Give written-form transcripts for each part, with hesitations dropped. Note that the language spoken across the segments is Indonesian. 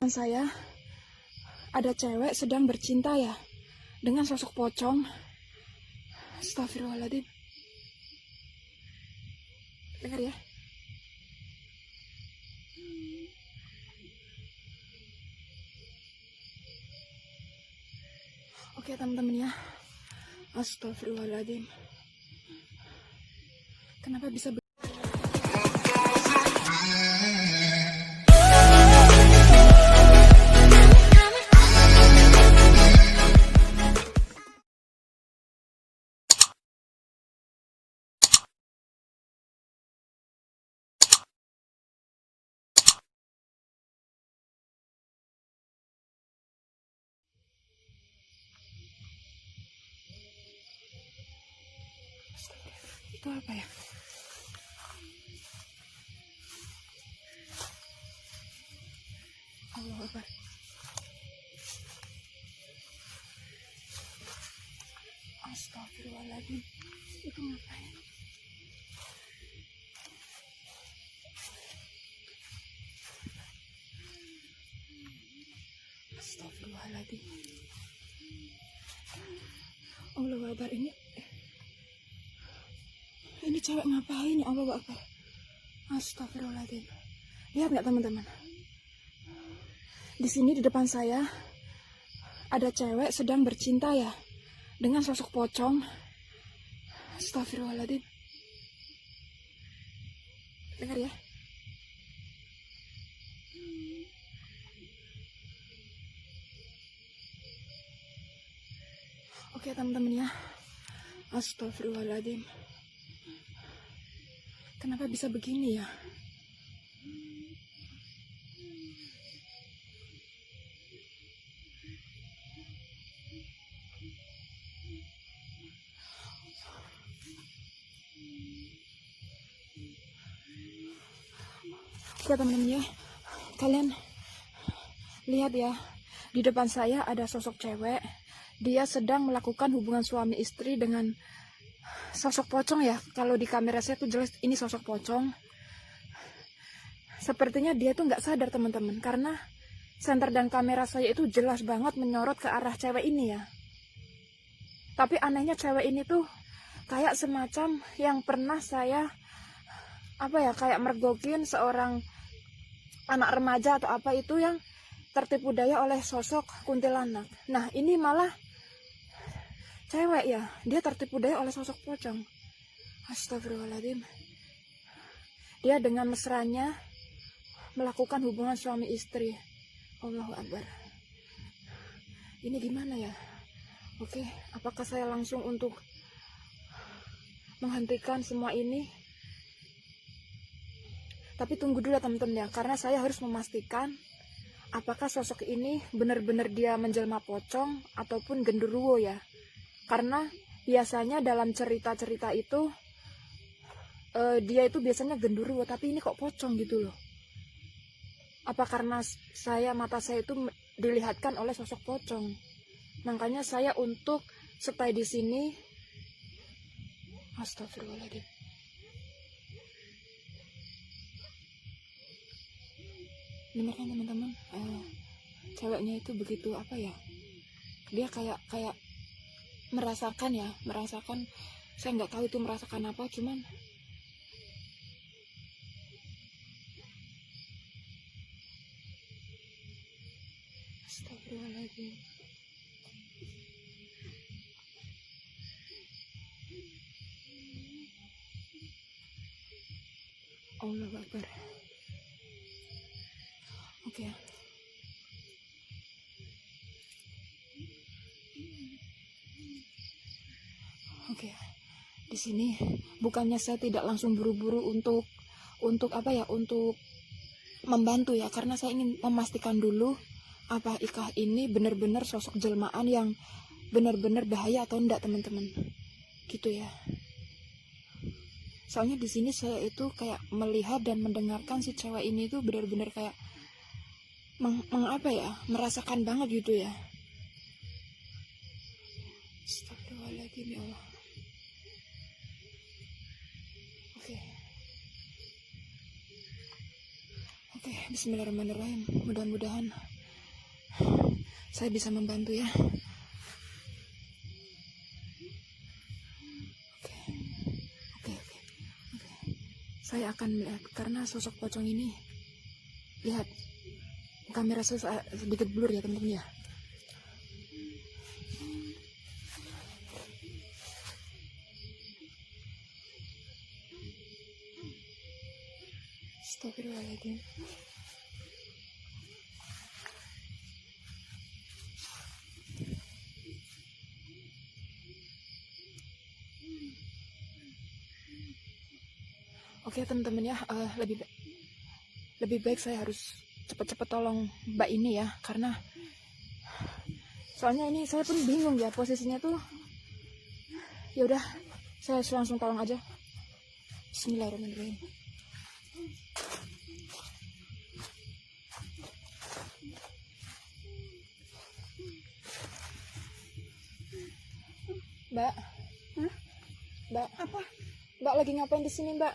Saya ada cewek sedang bercinta ya dengan sosok pocong. Astagfirullahaladzim. Dengar ya. Oke teman-teman ya. Astagfirullahaladzim. Kenapa bisa itu apa ya? Allahu Akbar. Astagfirullahaladzim. Itu ngapain? Astagfirullahaladzim. Allahu Akbar. Ini cewek ngapain ya? Allahu Akbar. Astagfirullahaladzim. Lihat nggak teman-teman? Di sini di depan saya ada cewek sedang bercinta ya dengan sosok pocong. Astagfirullahaladzim. Dengar ya. Oke teman-teman ya. Astagfirullahaladzim. Kenapa bisa begini ya? Oke teman-teman ya. Kalian lihat ya. Di depan saya ada sosok cewek. Dia sedang melakukan hubungan suami istri dengan sosok pocong ya. Kalau di kamera saya tuh jelas ini sosok pocong. Sepertinya dia tuh nggak sadar teman-teman, karena senter dan kamera saya itu jelas banget menyorot ke arah cewek ini ya. Tapi anehnya cewek ini tuh kayak semacam yang pernah saya kayak mergokin seorang anak remaja atau apa itu yang tertipu daya oleh sosok kuntilanak. Nah ini malah cewek ya, dia tertipu daya oleh sosok pocong. Astagfirullahaladzim. Dia dengan mesranya melakukan hubungan suami istri. Allahu Akbar. Ini gimana ya? Oke, apakah saya langsung untuk menghentikan semua ini? Tapi tunggu dulu ya teman-teman ya, karena saya harus memastikan apakah sosok ini benar-benar dia menjelma pocong ataupun genderuwo ya. Karena biasanya dalam cerita-cerita itu dia itu biasanya genderuwo, tapi ini kok pocong gitu loh. Apa karena mata saya itu dilihatkan oleh sosok pocong? Makanya saya untuk stay di sini. Astagfirullahaladzim. Bener kan teman-teman? Ceweknya itu begitu dia kayak merasakan saya nggak tahu itu merasakan apa, cuman astagfirullahaladzim. Allahu Akbar. Oke. Oke. Di sini bukannya saya tidak langsung buru-buru untuk membantu ya, karena saya ingin memastikan dulu apakah ini benar-benar sosok jelmaan yang benar-benar bahaya atau enggak teman-teman. Gitu ya. Soalnya di sini saya itu kayak melihat dan mendengarkan si cewek ini tuh benar-benar kayak merasakan banget gitu ya. Astagfirullahaladzim ya Allah. Oke, bismillahirrahmanirrahim. Mudah-mudahan saya bisa membantu ya. Oke, oke, oke, oke. Saya akan melihat karena sosok pocong ini, lihat kamera saya sedikit blur ya teman-teman ya. Astagfirullahaladzim. Oke teman-teman ya, lebih baik saya harus cepat-cepat tolong mbak ini ya, karena soalnya ini saya pun bingung ya posisinya tuh. Ya udah, saya langsung tolong aja. Bismillahirrahmanirrahim. Mbak, Mbak, Apa? Mbak lagi ngapain di sini Mbak?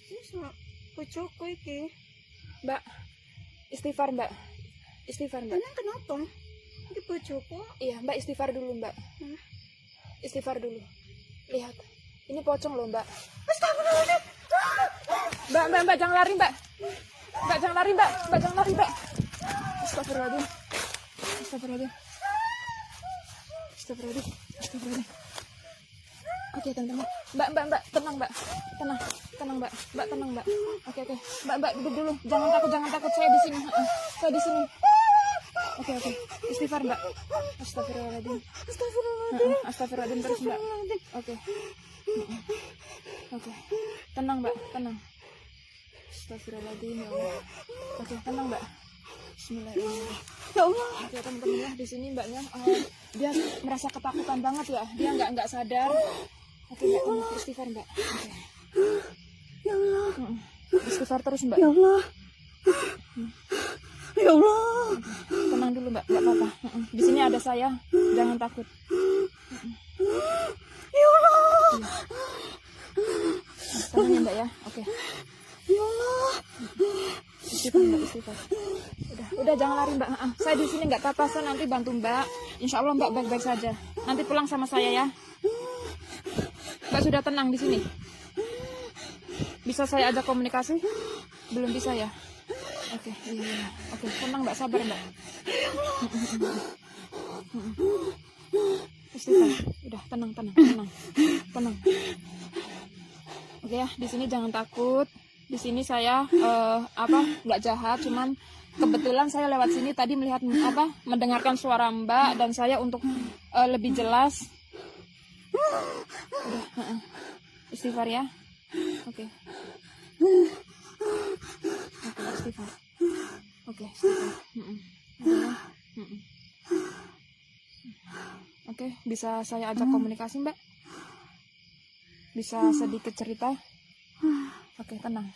Ini sama bojoku iki. Mbak, istighfar Mbak, istighfar Mbak. Emang kenapa? Iki bojoku. Iya Mbak, istighfar dulu Mbak. Istighfar dulu. Lihat, ini pocong loh Mbak. Astagfirullahaladzim. Mbak, jangan lari Mbak. Mbak jangan lari Mbak, jangan lari Mbak. Astagfirullahaladzim. Astagfirullahaladzim. Astagfirullahaladzim. Astagfirullahaladzim. Oke teman-teman. Mbak, tenang Mbak. Tenang Mbak. Mbak tenang Mbak. Oke. Mbak duduk dulu. Jangan takut. Saya di sini. Saya di sini. Oke. Istighfar Mbak. Astagfirullahaladzim. Astagfirullahaladzim terus Mbak. Oke. Tenang Mbak, tenang. Astagfirullahaladzim ya Allah. Oke, tenang Mbak. Bismillahirrahmanirrahim. Ya Allah. Oke teman-teman ya, di sini mbaknya dia merasa ketakutan banget ya. Dia nggak sadar. Oke Mbak, tenang. Istighfar Mbak. Oke. Ya Allah. Istighfar terus Mbak. Ya Allah. Ya Allah. Tenang dulu Mbak, nggak apa-apa. Di sini ada saya, jangan takut. Ya Allah. Tenang ya Mbak ya. Oke. Ya Allah. Istighfar Mbak, istighfar. Udah jangan lari Mbak. Saya di sini nggak apa-apa, saya nanti bantu Mbak. Insya Allah Mbak baik-baik saja. Nanti pulang sama saya ya. Mbak sudah tenang di sini. Bisa saya ajak komunikasi? Belum bisa ya. Oke, iya. Oke, tenang Mbak, sabar Mbak. Istighfar. Udah tenang. Oke ya, di sini jangan takut. Di sini saya nggak jahat, cuman kebetulan saya lewat sini tadi melihat mendengarkan suara Mbak dan saya untuk lebih jelas. Udah, istighfar ya. Oke, istighfar. Oke, istighfar. Oke, bisa saya ajak komunikasi Mbak? Bisa sedikit cerita? Oke, tenang.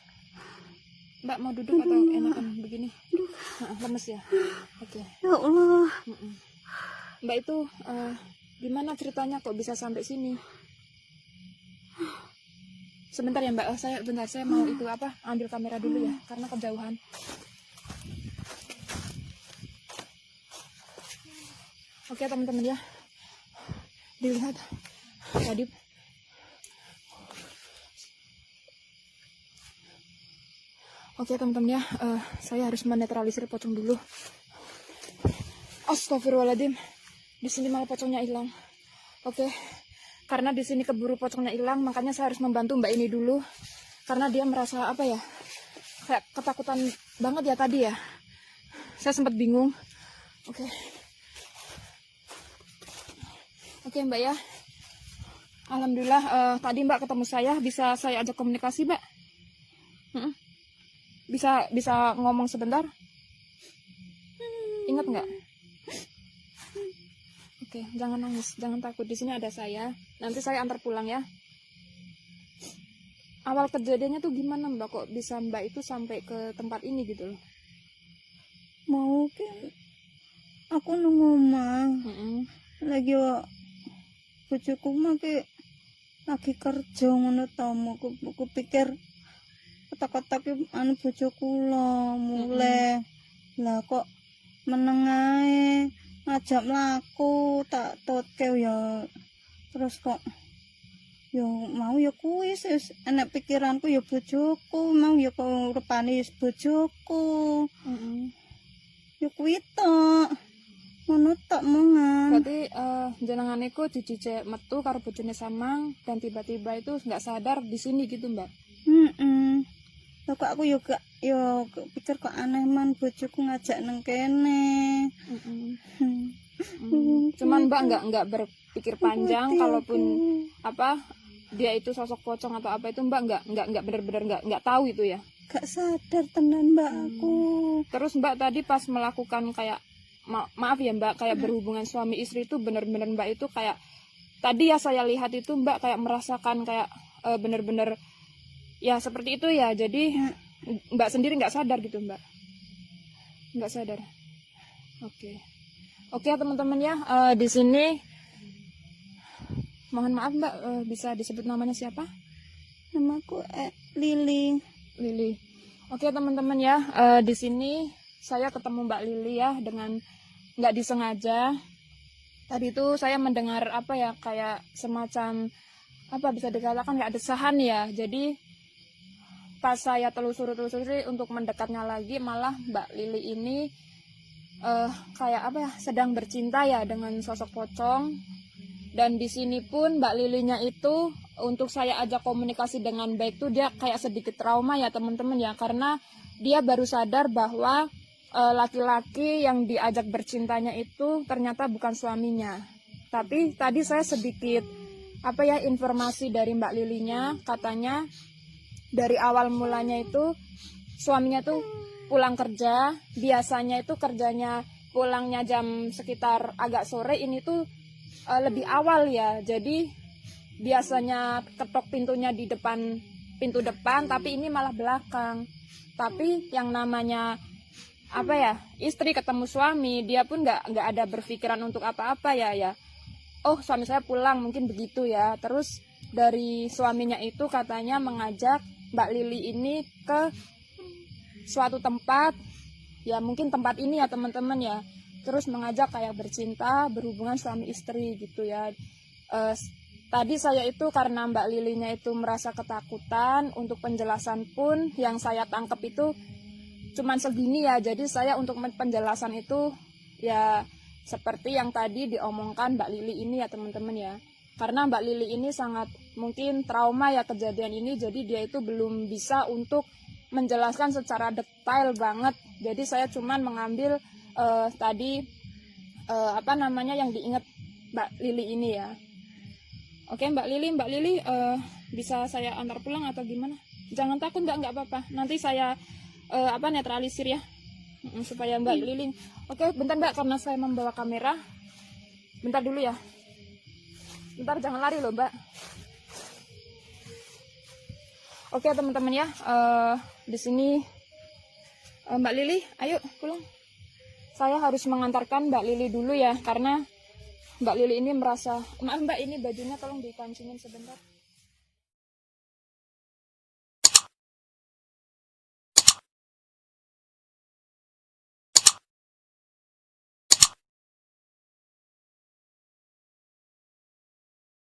Mbak mau duduk atau enakan begini? Lemes ya? Oke. Ya Allah. Mbak itu gimana ceritanya kok bisa sampai sini? Sebentar ya Mbak, saya mau ambil kamera dulu ya, karena kejauhan. Oke teman-teman ya, dilihat tadi. Oke teman-teman ya, saya harus menetralisir pocong dulu. Astagfirullahaladzim, di sini malah pocongnya hilang. Oke, karena di sini keburu pocongnya hilang, makanya saya harus membantu Mbak ini dulu, karena dia merasa kayak ketakutan banget ya tadi ya. Saya sempat bingung. Oke Mbak ya, alhamdulillah tadi Mbak ketemu saya, bisa saya ajak komunikasi Mbak. Bisa ngomong sebentar? Ingat nggak? Oke, jangan nangis, jangan takut. Di sini ada saya. Nanti saya antar pulang ya. Awal kejadiannya tuh gimana Mbak? Kok bisa Mbak itu sampai ke tempat ini gitu loh? Mau ke aku nunggu omah. Lagi bojoku mah lagi kerja ngono ta, aku pikir kata-kata bojoku lah mulai lah kok menengae ngajak mlaku tak totke ya terus kok yo mau ya kuwi wis enek pikiranku ya bojoku mau ya kok rupane wis bojoku ya kuwi tok ngono tok mongan. Berarti jenengan iku dijijik metu karo bojone Samang dan tiba-tiba itu nggak sadar di sini gitu, Mbak. Lah kok aku yo gak yo pikir kok aneh man bojoku ngajak nang kene. Cuman Mbak nggak berpikir panjang kalaupun apa dia itu sosok pocong atau apa itu Mbak nggak benar-benar nggak tahu itu ya. Gak sadar tenan Mbak aku. Terus Mbak tadi pas melakukan kayak maaf ya Mbak kayak berhubungan suami istri itu benar-benar Mbak itu kayak tadi ya saya lihat itu Mbak kayak merasakan kayak benar-benar ya seperti itu ya. Jadi Mbak sendiri nggak sadar gitu Mbak. Nggak sadar. Oke teman-teman ya di sini mohon maaf Mbak bisa disebut namanya siapa? Namaku Lili. Oke teman-teman ya di sini saya ketemu Mbak Lili ya dengan nggak disengaja. Tadi itu saya mendengar apa ya kayak semacam apa bisa dikatakan kayak desahan ya. Jadi pas saya telusuri untuk mendekatnya lagi malah Mbak Lili ini kayak apa ya sedang bercinta ya dengan sosok pocong. Dan di sini pun Mbak Lilinya itu untuk saya ajak komunikasi dengan baik tuh dia kayak sedikit trauma ya teman-teman ya karena dia baru sadar bahwa laki-laki yang diajak bercintanya itu ternyata bukan suaminya. Tapi tadi saya sedikit apa ya informasi dari Mbak Lilinya katanya dari awal mulanya itu suaminya tuh pulang kerja, biasanya itu kerjanya pulangnya jam sekitar agak sore, ini tuh lebih awal ya. Jadi biasanya ketok pintunya di pintu depan tapi ini malah belakang. Tapi yang namanya apa ya istri ketemu suami dia pun nggak ada berpikiran untuk apa-apa ya oh suami saya pulang mungkin begitu ya. Terus dari suaminya itu katanya mengajak Mbak Lili ini ke suatu tempat ya mungkin tempat ini ya teman-teman ya, terus mengajak kayak bercinta berhubungan suami istri gitu ya. Tadi saya itu karena Mbak Lilinya itu merasa ketakutan, untuk penjelasan pun yang saya tangkap itu cuman segini ya. Jadi saya untuk penjelasan itu ya seperti yang tadi diomongkan Mbak Lili ini ya teman-teman ya. Karena Mbak Lili ini sangat mungkin trauma ya kejadian ini, jadi dia itu belum bisa untuk menjelaskan secara detail banget. Jadi saya cuman mengambil tadi apa namanya yang diingat Mbak Lili ini ya. Oke Mbak Lili bisa saya antar pulang atau gimana? Jangan takut Mbak, nggak apa-apa. Nanti saya netralisir ya supaya Mbak Lili. Oke bentar Mbak karena saya membawa kamera. Bentar dulu ya. Bentar jangan lari loh Mbak. Oke teman-teman ya, di sini Mbak Lili, ayo pulang. Saya harus mengantarkan Mbak Lili dulu ya, karena Mbak Lili ini merasa, maaf Mbak ini bajunya tolong dikancingin sebentar.